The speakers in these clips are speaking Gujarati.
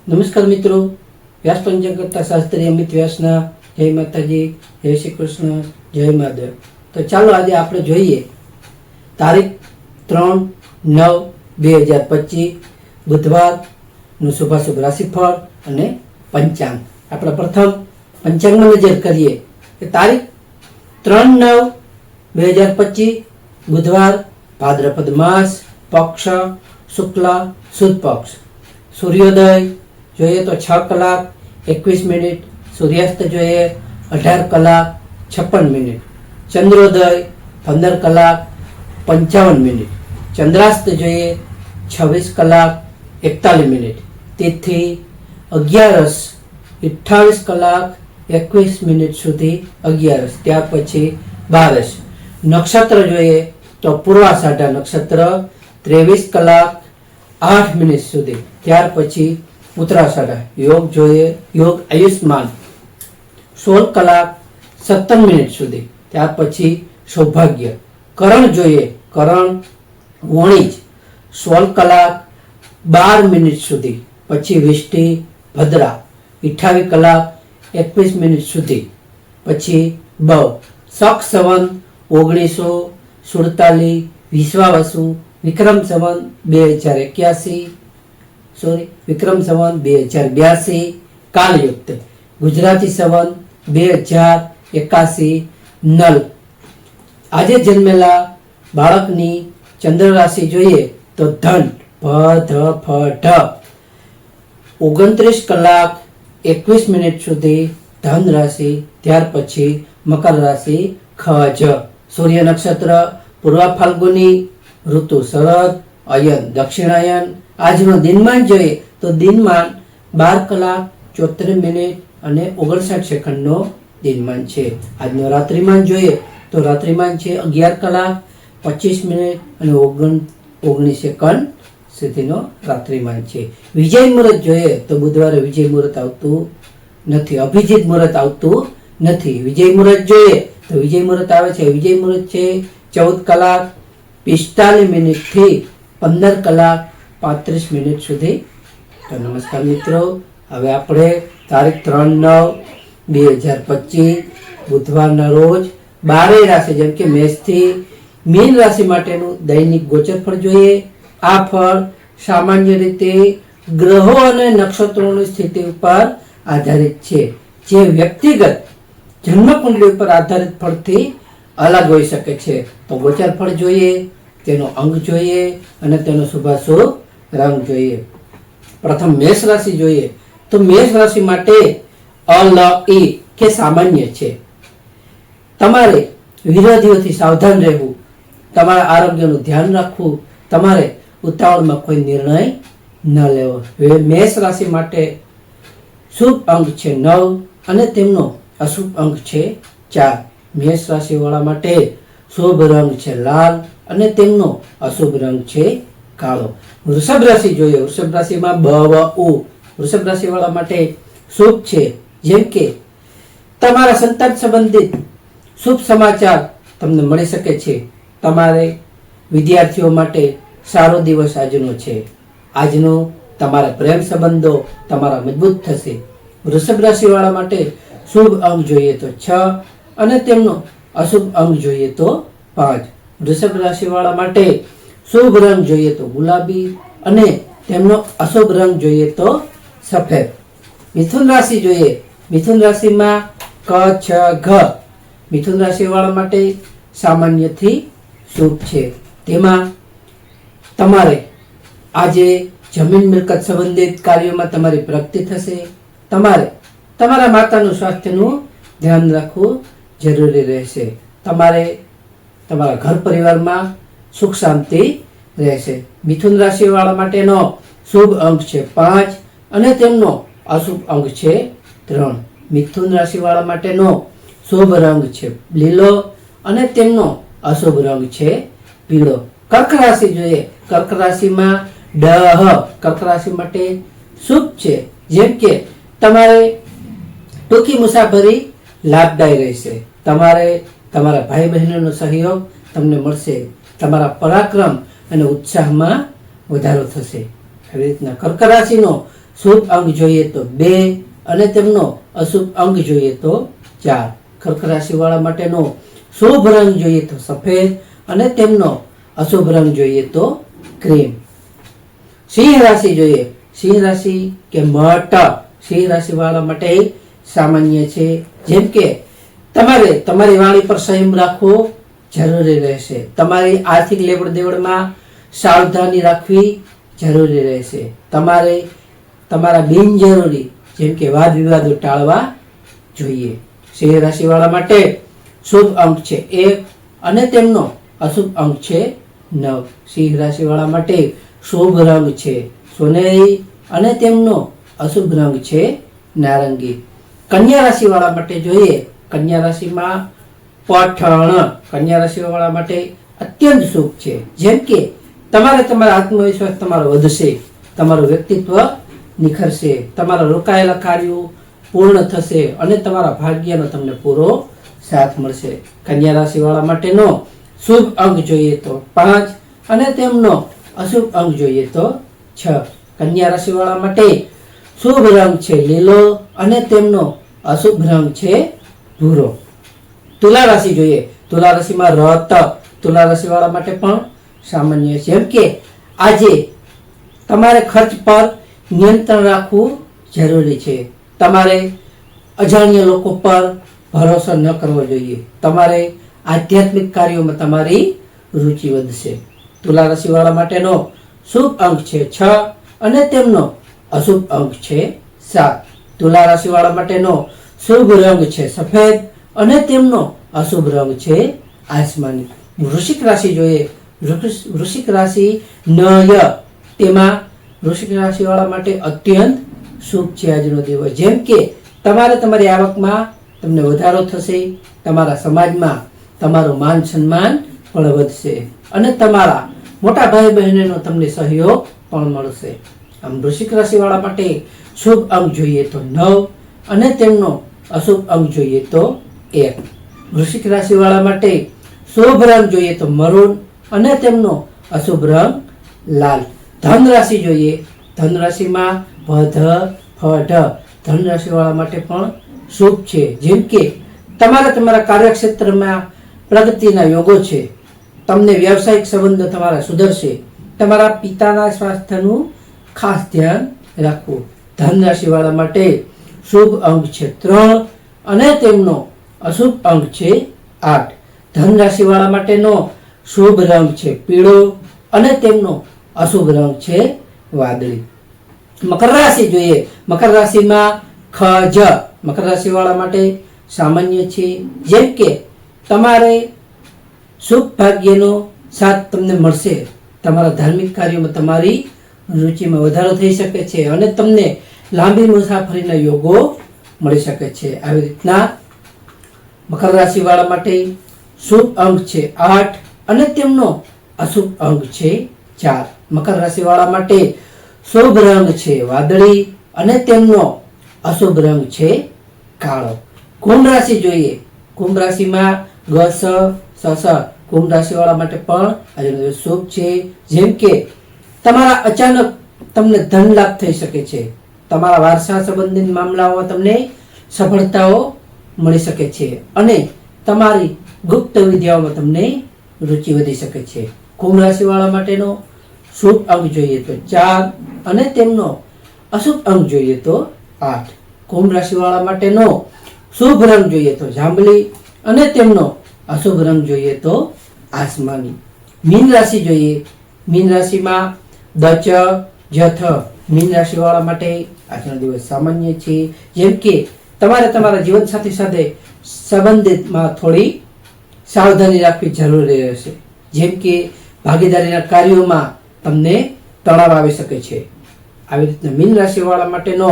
નમસ્કાર મિત્રો, વ્યાસ પંચાંગ કરતા શાસ્ત્રી અમિત વ્યાસના જય માતાજી, જય શ્રી કૃષ્ણ, જય મહાદેવ. તો ચાલો આજે આપણે જોઈએ તારીખ 3/9/2025 બુધવારનું શુભાશુભ રાશિફળ અને પંચાંગ. આપણે પ્રથમ પંચાંગમાં નજર કરીએ કે તારીખ 3/9/2025 બુધવાર, ભાદ્રપદ માસ, પક્ષ શુક્લ સુદ પક્ષ. સૂર્યોદય જોઈએ તો 6 કલાક 21 મિનિટ, સૂર્યાસ્ત જોઈએ 18 કલાક 56 મિનિટ, ચંદ્રોદય 15 કલાક 55 મિનિટ, ચંદ્રાસ્ત જોઈએ 26 કલાક 41 મિનિટ, તિથિ 11 28 કલાક 21 મિનિટ સુધી 11, ત્યાર પછી 12. નક્ષત્ર જોઈએ તો પૂર્વાષાઢા નક્ષત્ર 23 કલાક 8 મિનિટ સુધી, ત્યાર પછી ઉત્તરાષાઢા. યોગ જોઈએ, યોગ આયુષ્માન 16 કલાક 17 મિનિટ સુધી, ત્યાર પછી સૌભાગ્ય. કરણ જોઈએ, કરણ વણિજ 16 કલાક 12 મિનિટ સુધી, પછી વિષ્ટિ ભદ્રા 28 કલાક 21 મિનિટ સુધી, પછી બવ. શક સંવત 1947, વિશ્વાવસુ વિક્રમ સંવત 2082, કાલયુક્ત ગુજરાતી સંવત 2081, નલ. આજે જન્મેલા બાળકની ચંદ્ર રાશિ જોઈએ તો ધન ભ 29 કલાક 21 મિનિટ સુધી ધન રાશિ, ત્યાર પછી મકર રાશિ ખ. સૂર્ય નક્ષત્ર પૂર્વ ફાલ્ગુની, ઋતુ શરદ, અયન દક્ષિણાયન. આજનો દિનમાન જોઈએ તો દિનમાન 12 કલાક 74 મિનિટ અને 59 સેકન્ડનો દિનમાન છે. આજનો રાત્રિમાન જોઈએ તો રાત્રિમાન છે 11 કલાક 25 મિનિટ અને 19 સેકન્ડ સુધીનો રાત્રિમાન છે. વિજય મુહૂર્ત જોઈએ તો બુધવારે વિજય મુહૂર્ત આવતું નથી, અભિજીત મુહૂર્ત આવતું નથી. વિજય મુહૂર્ત જોઈએ તો વિજય મુહૂર્ત આવે છે, વિજય મુહૂર્ત છે 14 કલાક 45 મિનિટથી 15 કલાક 35 મિનિટ સુધી. તો નમસ્કાર મિત્રો, હવે આપણે તારીખ 3/9/2025 બુધવારના રોજ 12 રાશિ જેમ કે મેષથી મીન રાશિ માટેનું દૈનિક ગોચર ફળ જોઈએ. આ ફળ સામાન્ય રીતે ગ્રહો અને નક્ષત્રોની સ્થિતિ ઉપર આધારિત છે, જે વ્યક્તિગત જન્મકુંડળી ઉપર આધારિત ફળથી અલગ હોઈ શકે છે. તો ગોચર ફળ જોઈએ, તેનો અંક જોઈએ અને તેનો શુભાશુભ રંગ જોઈએ. પ્રથમ મેષ રાશિ જોઈએ તો મેષ રાશિ માટે અલઈ કે સામાન્ય છે. તમારે વિરોધીઓથી સાવધાન રહેવું, તમારા આરોગ્યનું ધ્યાન રાખવું, તમારે ઉતાવળમાં કોઈ નિર્ણય ન લેવો. મેષ રાશિ માટે શુભ અંક છે 9 અને તેમનો અશુભ અંક છે 4. મેષ રાશિ વાળા માટે શુભ રંગ છે લાલ અને તેમનો અશુભ રંગ છે કાળો. વૃષભ રાશિ જોઈએ, વૃષભ રાશિમાં વૃષભ રાશિ વાળા માટે શુભ છે, જેમ કે તમારા સંતાન સંબંધિત શુભ સમાચાર તમને મળી શકે છે. તમારે વિદ્યાર્થીઓ માટે સારો દિવસ આજનો છે. આજનો તમારા પ્રેમ સંબંધો તમારા મજબૂત થશે. વૃષભ રાશિ વાળા માટે શુભ અંક જોઈએ તો 6 અને તેમનો અશુભ અંક જોઈએ તો 5. વૃષભ રાશિ વાળા માટે શુભ રંગ જોઈએ તો ગુલાબી અને તેમનો અશુભ રંગ જોઈએ તો સફેદ. મિથુન રાશિ જોઈએ, મિથુન રાશિમાં ક છ ઘ. મિથુન રાશિ વાળા માટે સામાન્યથી શુભ છે. તેમાં તમારે આજે જમીન મિલકત સંબંધિત કાર્યોમાં તમારી પ્રગતિ થશે. તમારે તમારા માતાનું સ્વાસ્થ્યનું ધ્યાન રાખવું જરૂરી રહેશે. તમારે તમારા ઘર પરિવારમાં સુખ શાંતિ રહેશે. મિથુન રાશિ વાળા માટેનો શુભ અંક છે 5 અને તેમનો અશુભ અંક છે 3. મિથુન રાશિ વાળા માટેનો શુભ રંગ છે લીલો અને તેમનો અશુભ રંગ છે પીળો. કર્ક રાશિ જોઈએ, કર્ક રાશિમાં કર્ક રાશિ માટે શુભ છે, જેમ કે તમારે ટૂંકી મુસાફરી લાભદાયી રહેશે. તમારે તમારા ભાઈ બહેનોનો સહયોગ તમને મળશે. તમારા પરાક્રમ અને ઉત્સાહમાં વધારો થશે. આવી રીતના કર્ક રાશિનો શુભ અંક જોઈએ તો 2 અને તેમનો અશુભ અંક જોઈએ તો 4. કર્ક રાશિ વાળા માટેનો શુભ રંગ જોઈએ તો સફેદ અને તેમનો અશુભ રંગ જોઈએ તો ક્રીમ. સિંહ રાશિ જોઈએ. સિંહ રાશિ કે મઠ સિંહ રાશિ વાળા માટે સામાન્ય છે. જેમ કે તમારે તમારી વાણી પર સંયમ રાખવો જરૂરી રહેશે. તમારી આર્થિક લેવડ દેવડમાં સાવધાની રાખવી જરૂરી રહેશે. તમારે તમારા બિનજરૂરી જેમ કે વાદ વિવાદો ટાળવા જોઈએ. સિંહ રાશિ વાળા માટે શુભ અંક છે 1 અને તેમનો અશુભ અંક છે 9. સિંહ રાશિ વાળા માટે શુભ રંગ છે સોનેરી અને તેમનો અશુભ રંગ છે નારંગી. કન્યા રાશિ વાળા માટે જોઈએ. કન્યા રાશિમાં પઠણ કન્યા રાશિ વાળા માટે અત્યંત શુભ છે. જેમ કે તમારા આત્મવિશ્વાસ તમારો વધશે, તમારું વ્યક્તિત્વ નિખરશે, તમારા રોકાયેલા કાર્યો પૂર્ણ થશે અને તમારા ભાગ્યનો તમને પૂરો સાથ મળશે. કન્યા રાશિ વાળા માટેનો શુભ અંક જોઈએ તો 5 અને તેમનો અશુભ અંક જોઈએ તો 6. કન્યા રાશિ વાળા માટે શુભ રંગ છે લીલો અને તેમનો અશુભ રંગ છે ભૂરો. તુલા રાશિ જોઈએ. તુલા રાશિમાં રત તુલા રાશિ વાળા માટે પણ સામાન્ય. જેમ કે આજે તમારે ખર્ચ પર નિયંત્રણ રાખવું જરૂરી છે. તમારે અજાણ્યા લોકો પર ભરોસો ન કરવો જોઈએ. તમારે આધ્યાત્મિક કાર્યોમાં તમારી રુચિ વધશે. તુલા રાશિ વાળા માટેનો શુભ અંક છે 6 અને તેમનો અશુભ અંક છે 7. તુલા રાશિ વાળા માટેનો શુભ રંગ છે સફેદ અને તેમનો અશુભ રંગ છે આસમાની. વૃશ્ચિક રાશિ જોઈએ. વૃશ્ચિક રાશિ નય તેમાં વૃશ્ચિક રાશિ વાળા માટે અત્યંત શુભ છે આજનો દિવસ. જેમ કે તમારે તમારી આવકમાં તમને વધારો થશે, તમારા સમાજમાં તમારું માન સન્માન પણ વધશે અને તમારા મોટા ભાઈ બહેનોનો તમને સહયોગ પણ મળશે. આમ વૃશ્ચિક રાશિ વાળા માટે શુભ અંક જોઈએ તો 9 અને તેમનો અશુભ અંક જોઈએ તો 1. વૃશ્ચિક રાશિ વાળા માટે શુભ રંગ જોઈએ તો મરૂન અને તેમનો અશુભ રંગ લાલ. ધન રાશિ જોઈએ. ધન રાશિમાં ભધ ફઢ ધન રાશિ વાળા માટે પણ શુભ છે. જેમ કે તમારા કાર્યક્ષેત્રમાં પ્રગતિના યોગો છે. તમને વ્યવસાયિક સંબંધો તમારા સુધરશે. તમારા પિતાના સ્વાસ્થ્યનું ખાસ ધ્યાન રાખવું. ધન રાશિ વાળા માટે શુભ અંક છે 3 અને તેમનો અશુભ અંક છે 8. ધન રાશિ વાળા માટેનો શુભ રંગ છે પીળો અને તેમનો અશુભ રંગ છે વાદળી. મકર રાશિ જોઈએ. મકર રાશિમાં ખજ મકર રાશિ વાળા માટે સામાન્ય છે. જેમ કે તમારે શુભ ભાગ્યનો સાથ તમને મળશે. તમારા ધાર્મિક કાર્યોમાં તમારી રુચિમાં વધારો થઈ શકે છે અને તમને લાંબી મુસાફરીના યોગો મળી શકે છે. આવી રીતના મકર રાશિ વાળા માટે શુભ અંક છે 8 અને તેમનો અશુભ અંક છે 4. મકર રાશિ વાળા માટે શુભ રંગ છે વાદળી અને તેમનો અશુભ રંગ છે કાળો. કુંભ રાશિ જોઈએ. કુંભ રાશિમાં ગસ સસ કુંભ રાશિ વાળા માટે પણ આજનો દિવસ શુભ છે. જેમ કે તમારા અચાનક તમને ધન લાભ થઈ શકે છે. તમારા વારસા સંબંધિત મામલાઓમાં તમને સફળતાઓ મળી શકે છે અને તમારી ગુપ્ત વિદ્યાઓમાં તમને રુચિ વધી શકે છે. કુંભ રાશિ વાળા માટેનો શુભ અંક જોઈએ તો 4 અને તેમનો અશુભ અંક જોઈએ તો 8. કુંભ રાશિ વાળા માટેનો શુભ રંગ જોઈએ તો જાંબલી અને તેમનો અશુભ રંગ જોઈએ તો આસમાની. મીન રાશિ જોઈએ. મીન રાશિમાં દચ જથ મીન રાશિ વાળા માટે આજનો દિવસ સામાન્ય છે. જેમ કે તમારે તમારા જીવનસાથી સાથે સંબંધિતમાં થોડી સાવધાની રાખવી જરૂરી રહેશે. જેમ કે ભાગીદારીના કાર્યોમાં તમને તણાવ આવી શકે છે. આવી રીતના મીન રાશિ વાળા માટેનો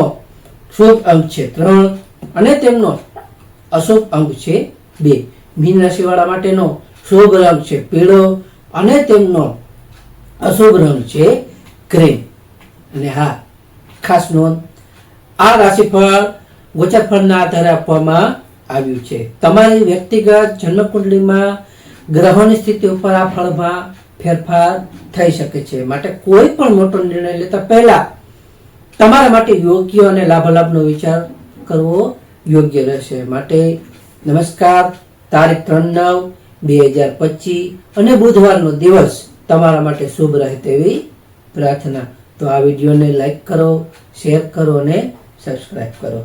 શુભ અંક છે 3 અને તેમનો અશુભ અંક છે 2. મીન રાશિ વાળા માટેનો શુભ રંગ છે પીળો અને તેમનો અશુભ રંગ છે ક્રીમ. અને હા, ખાસ નોંધ, આ રાશિફળ ગોચરફળના આધારે આપવામાં આવ્યું છે. તમારી વ્યક્તિગત જન્મકુંડળીમાં ગ્રહોની સ્થિતિ ઉપર આ ફળમાં ફેરફાર થઈ શકે છે. માટે કોઈ પણ મોટો નિર્ણય લેતા પહેલા તમારા માટે યોગ્ય અને લાભાલાભનો વિચાર કરવો યોગ્ય રહેશે. માટે નમસ્કાર. તારીખ 3/9/2025 અને બુધવારનો દિવસ તમારા માટે શુભ રહે તેવી પ્રાર્થના. તો આ વિડીયોને લાઈક કરો, શેર કરો અને સબસ્ક્રાઈબ કરો.